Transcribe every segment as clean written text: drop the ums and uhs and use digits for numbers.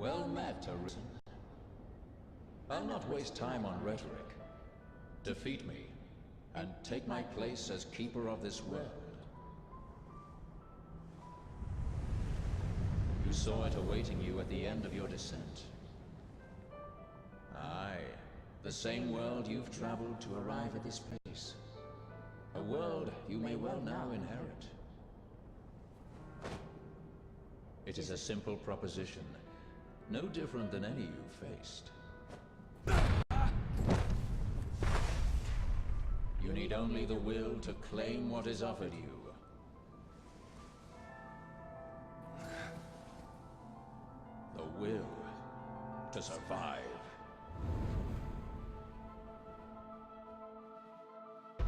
Well met, Arisen. I'll not waste time on rhetoric. Defeat me, and take my place as keeper of this world. You saw it awaiting you at the end of your descent. Aye, the same world you've traveled to arrive at this place. A world you may well now inherit. It is a simple proposition, no different than any you've faced. You need only the will to claim what is offered you. The will to survive.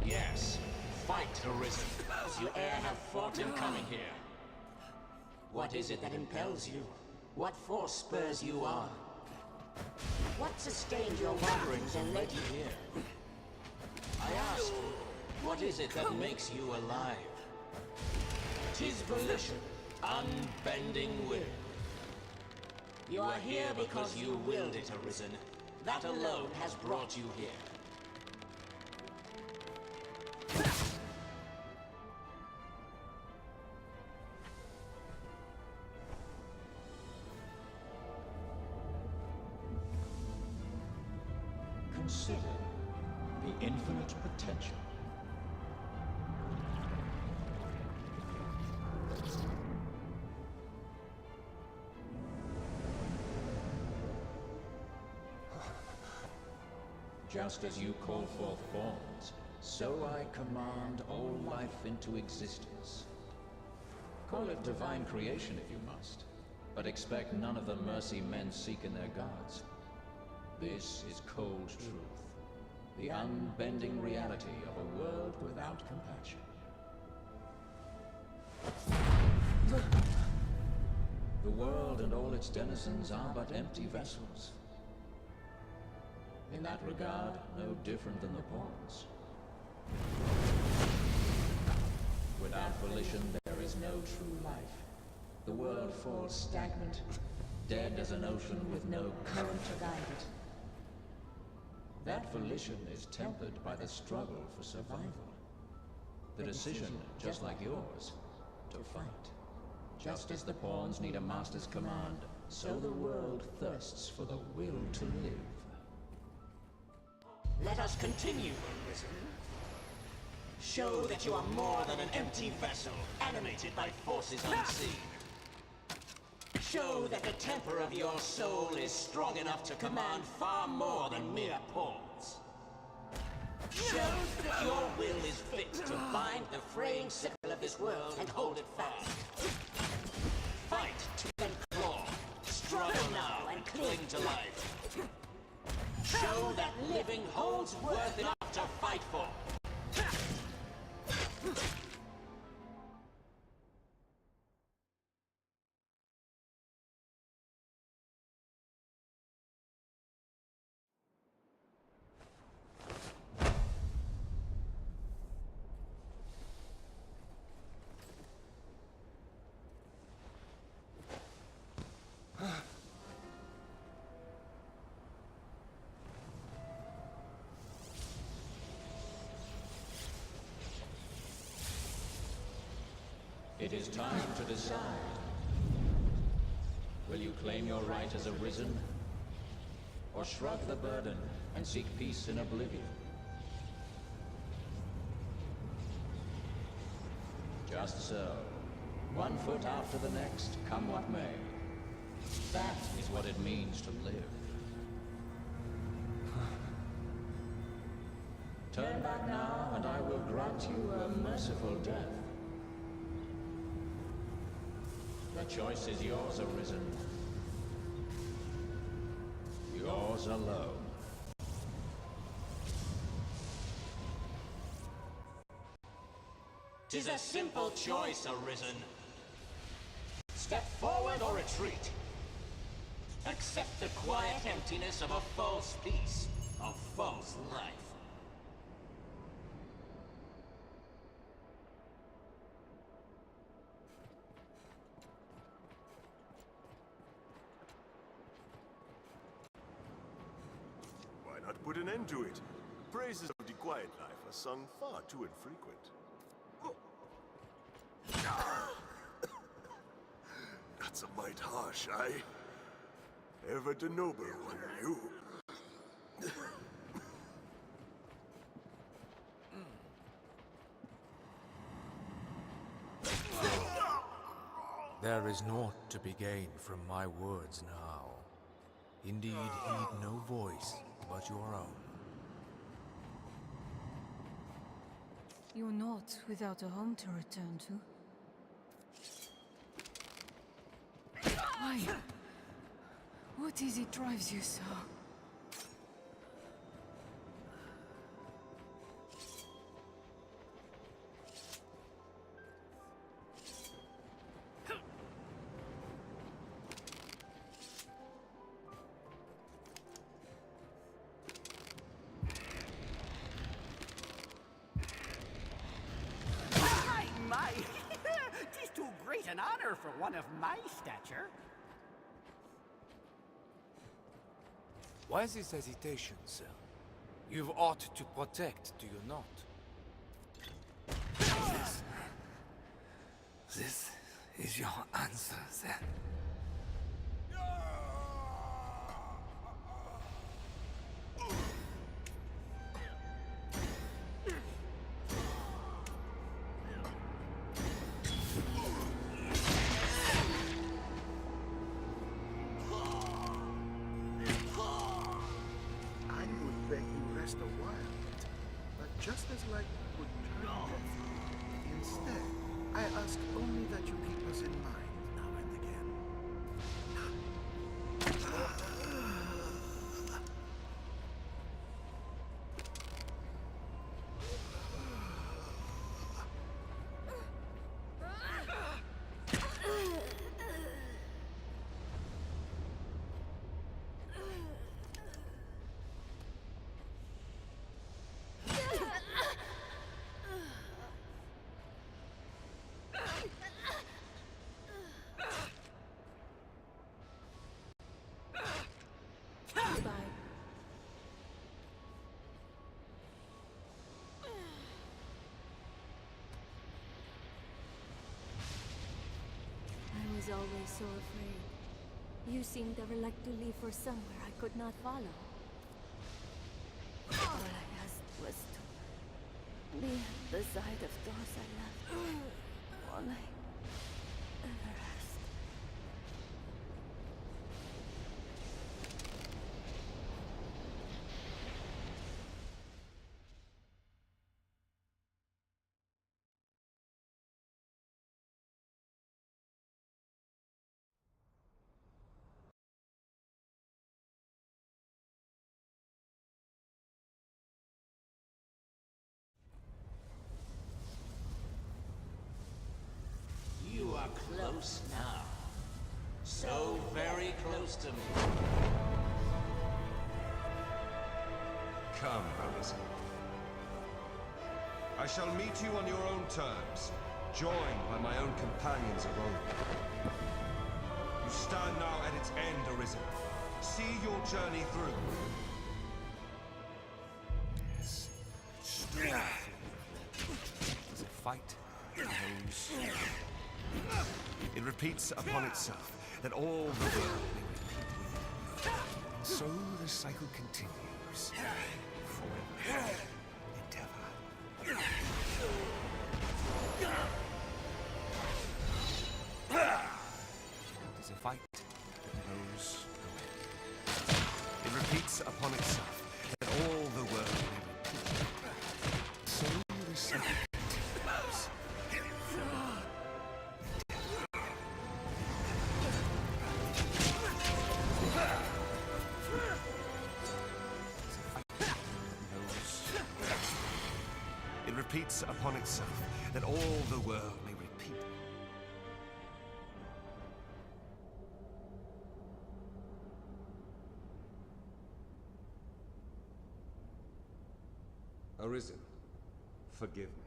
Yes, fight, Arisen. You e'er have fought in coming here. What is it that impels you? What force spurs you on? What sustained your wanderings and led you here? I ask, what is it that makes you alive? 'Tis volition, unbending will. You are here because you willed it, Arisen. That alone has brought you here. Consider the infinite potential. Just as you call forth forms, so I command all life into existence. Call it divine creation if you must, but expect none of the mercy men seek in their gods. This is cold truth, the unbending reality of a world without compassion. The world and all its denizens are but empty vessels. In that regard, no different than the pawns. Without volition, there is no true life. The world falls stagnant, dead as an ocean with no current to guide it. That volition is tempered by the struggle for survival. The decision, just like yours, to fight. Just as the pawns need a master's command, so the world thirsts for the will to live. Let us continue, Arisen. Show that you are more than an empty vessel, animated by forces unseen. Show that the temper of your soul is strong enough to command far more than mere pawns. Show that your will is fit to bind the fraying sickle of this world and hold it fast. Fight to and claw, struggle now and cling to life. Show that living holds worth enough to fight for. It is time to decide. Will you claim your right as Arisen, or shrug the burden and seek peace in oblivion? Just so. One foot after the next, come what may. That is what it means to live. Turn back now, and I will grant you a merciful death. The choice is yours, Arisen. Yours alone. 'Tis a simple choice, Arisen. Step forward or retreat. Accept the quiet emptiness of a false peace, a false life. put an end to it. Praises of the quiet life are sung far too infrequent. That's a mite harsh, ever the noble one, you. There is naught to be gained from my words now. Indeed, heed no voice but your own. You're not without a home to return to. Why? What is it drives you so? My, 'tis too great an honor for one of my stature. Why this hesitation, sir? You've aught to protect, do you not? This is your answer, then. Just as like would turn death. Instead, I ask only that you keep us in mind now and again. I was always so afraid. You seemed ever like to leave for somewhere I could not follow. All I asked was to be at the side of those I loved. All I ever asked. You are close now. So very close to me. Come, Arisen. I shall meet you on your own terms, joined by my own companions of old. You stand now at its end, Arisen. See your journey through. Yes. It's a fight. Knows. It repeats upon itself that all the world may repeat with it. And so the cycle continues. Forever and ever. It is a fight that knows no end. It repeats upon itself that all the world may repeat. So the cycle continues. It repeats upon itself that all the world may repeat. Arisen, forgive me.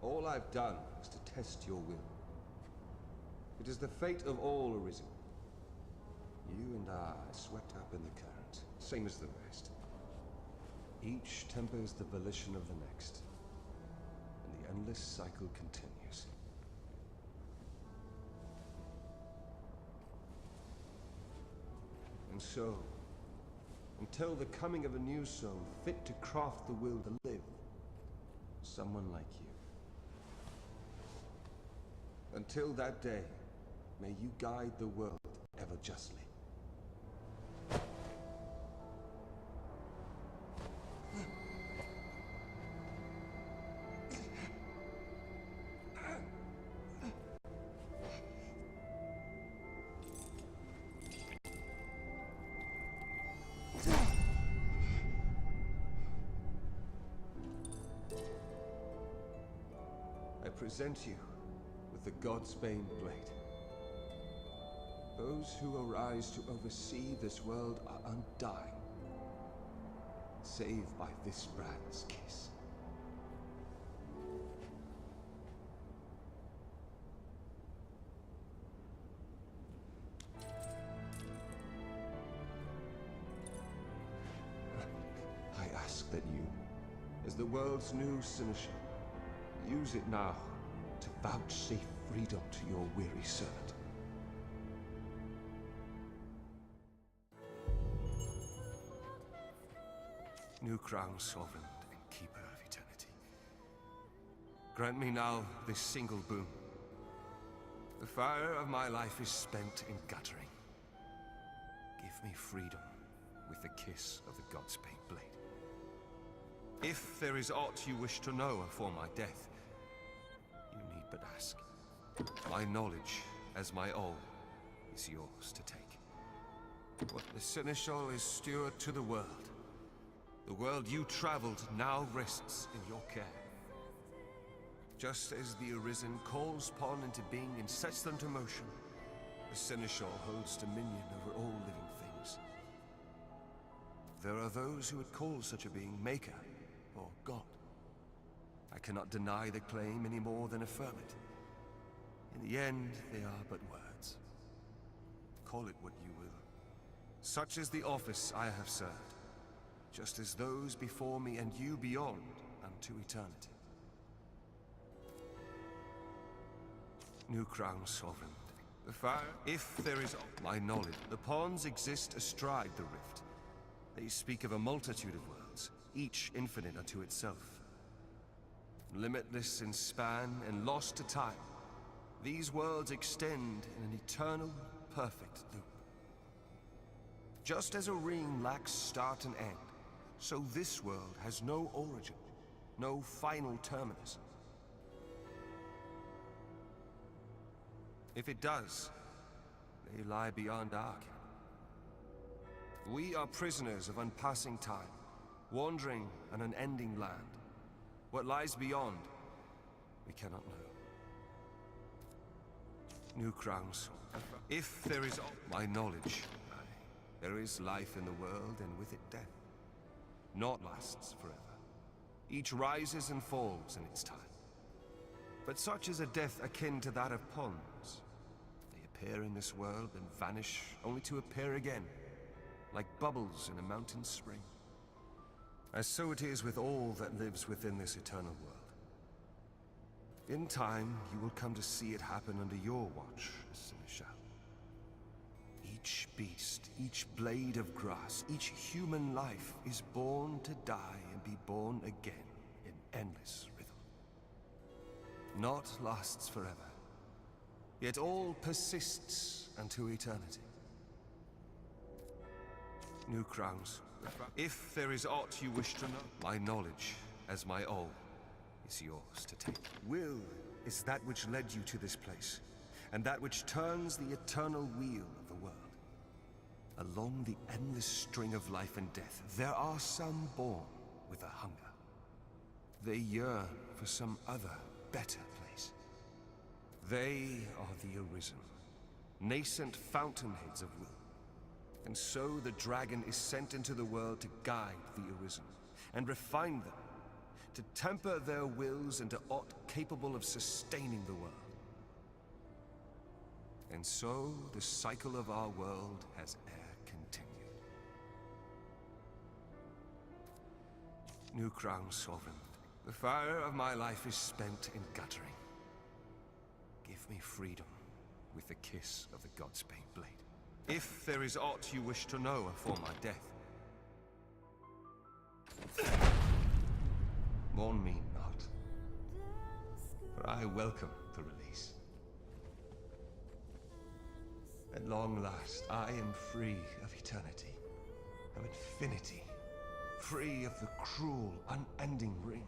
All I've done is to test your will. It is the fate of all Arisen You and I swept up in the current, same as the rest. Each tempers the volition of the next, and the endless cycle continues. And so, until the coming of a new soul fit to craft the will to live, someone like you. Until that day, may you guide the world ever justly. I present you with the Godsbane blade. Those who arise to oversee this world are undying, save by this brand's kiss. I ask that you, as the world's new seneschal, use it now to vouchsafe freedom to your weary servant. New crown, sovereign and keeper of eternity. Grant me now this single boon. The fire of my life is spent in guttering. Give me freedom with the kiss of the Godsbane blade. If there is aught you wish to know afore my death, you need but ask. My knowledge, as my all, is yours to take. What the Seneschal is steward to the world. The world you traveled now rests in your care. Just as the Arisen calls pawn into being and sets them to motion, the Seneschal holds dominion over all living things. There are those who would call such a being Maker or God. I cannot deny the claim any more than affirm it. In the end, they are but words. Call it what you will. Such is the office I have served, just as those before me and you beyond unto eternity. New crown, sovereign. The fire, if there is my knowledge, the pawns exist astride the rift. They speak of a multitude of worlds, each infinite unto itself. Limitless in span and lost to time, these worlds extend in an eternal, perfect loop. Just as a ring lacks start and end, so this world has no origin, no final terminus. If it does, they lie beyond our ken. We are prisoners of unpassing time, wandering an unending land. What lies beyond, we cannot know. New crowns. If there is my knowledge, there is life in the world, and with it death. Naught lasts forever. Each rises and falls in its time. But such is a death akin to that of ponds. They appear in this world and vanish, only to appear again, like bubbles in a mountain spring. As so it is with all that lives within this eternal world. In time, you will come to see it happen under your watch, Seneschal. Each beast, each blade of grass, each human life is born to die and be born again in endless rhythm. Naught lasts forever, yet all persists unto eternity. New crowns. If there is aught you wish to know, my knowledge, as my all, is yours to take. Will is that which led you to this place, and that which turns the eternal wheel of the world. Along the endless string of life and death, there are some born with a hunger. They yearn for some other, better place. They are the Arisen, nascent fountainheads of will. And so the dragon is sent into the world to guide the Arisen, and refine them, to temper their wills into aught capable of sustaining the world. And so the cycle of our world has e'er continued. New Crown Sovereign, the fire of my life is spent in guttering. Give me freedom with the kiss of the Godsbane blade. If there is aught you wish to know afore my death, mourn me not, for I welcome the release. At long last, I am free of eternity, of infinity, free of the cruel, unending ring.